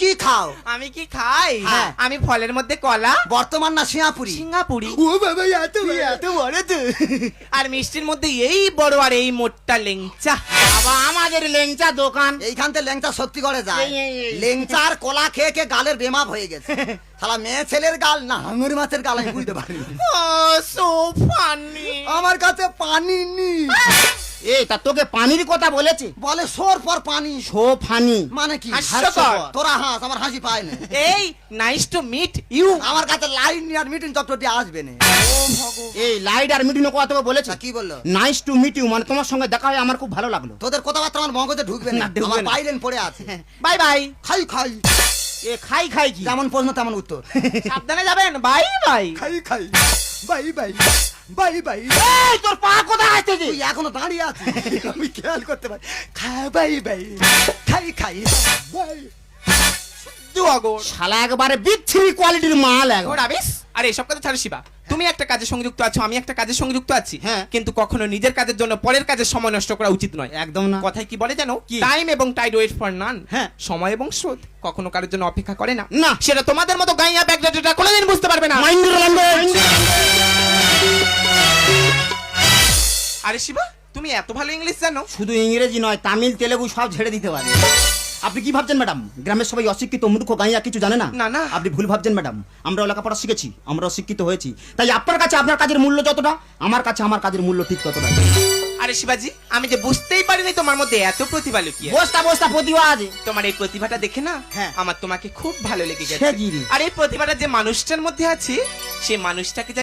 কি খাও? আমি কি খাই? হ্যাঁ। আমি ফলের মধ্যে কলা, বর্তমান না সিঙ্গাপুরি? সিঙ্গাপুরি, ও বাবা এত বড় তো। আর মিষ্টির মধ্যে এই বড় আর এই মোটটা লেংচা। বাবা আমাদের লেংচা দোকান। এইখান থেকে ল্যাংচা শক্তি করে যায়। এই। লেংচার কলা খেয়ে খেয়ে গালের বেমাপ হয়ে গেছে। শালা মেয়ে ছেলের গাল না হাঙর মাছের গাল আমি বুঝতে পারি। ও সো ফানি। আমার কাছে পানি নেই। এই তা তোকে পানির কথা বলেছে? বলে সোর পর পানি। শো ফানি মানে কি? হাস্যকর। তোরা হাস, আমার হাসি পায় না। এই নাইস টু মিট ইউ। আমার কাছে লাইন নিয়ে আর মিটিং চট্টটি আসবে না। এই লাইট আর মিটিং কথা তোকে বলেছে? তা কি বললো? নাইস টু মিট ইউ, মানে তোমার সঙ্গে দেখা হয়ে আমার খুব ভালো লাগলো। তোদের কথাবার্তা আমার মগজে ঢুকবে না। না, ঢুকবে আমার না। বাইলেন পড়ে আছে। Bye bye. খাই খাই। এ খাই খাই কি? যেমন প্রশ্ন তেমন উত্তর। সাবধানে যাবেন। Bye bye. খাই খাই। Bye bye. Bye bye. এই তোর পা কোথায় আছে যে? তুই এখনো দাঁড়িয়ে আছিস, আমি খেয়াল করতে পারি। খাই বাই বাই। খাই খাই। বাই। দুয়াগো। শালা একবারে বিচ্ছিরি কোয়ালিটির মাল ও একবার। রাবিস। আরে এসব কথা ছাড়ো শিবা। তুমি একটা কাজের সঙ্গে যুক্ত আছো, আমি একটা কাজের সঙ্গে যুক্ত আছি। হ্যাঁ। কিন্তু কখনো নিজের কাজের জন্য পরের কাজের সময় নষ্ট করা উচিত নয়। একদম না। কথায় কি বলে জানো? কি? টাইম এবং টাইড ওয়েট ফর নান। হ্যাঁ। সময় এবং স্রোত কখনো কারোর জন্য অপেক্ষা করে না। না। সেটা তোমাদের মতো গাইয়া ব্যাকডেটেটা কোনোদিন বুঝতে পারবে না। Mind language. আরে শিবা, তুমি এত ভালো ইংলিশ জানো? শুধু ইংরেজি নয়, তামিল তেলেগু সব ঝেড়ে দিতে পারে। আপনি কি ভাবছেন ম্যাডাম, গ্রামের সবাই অশিক্ষিত মূর্খ গাইয়া কিছু জানে না? না, না। আপনি ভুল ভাবছেন ম্যাডাম, আমরা লেখাপড়া শিখেছি, আমরা শিক্ষিত হয়েছি, তাই আপনার কাছে আপনার কাজের মূল্য যতটা, আমার কাছে আমার কাজের মূল্য ঠিক ততটা। আরে শিবাজি, আমি যে বুঝতেই পারিনি তোমার মধ্যে এত প্রতিভা লুকিয়ে আছে। বস্তা বস্তা প্রতিভা আছে। তোমার এই প্রতিভাটা দেখে না হ্যাঁ। আমার তোমাকে খুব ভালো লেগে সে গেছে। কি রে? আর এই প্রতিভাটা যে মানুষটার মধ্যে আছে, সেই মানুষটাকে যে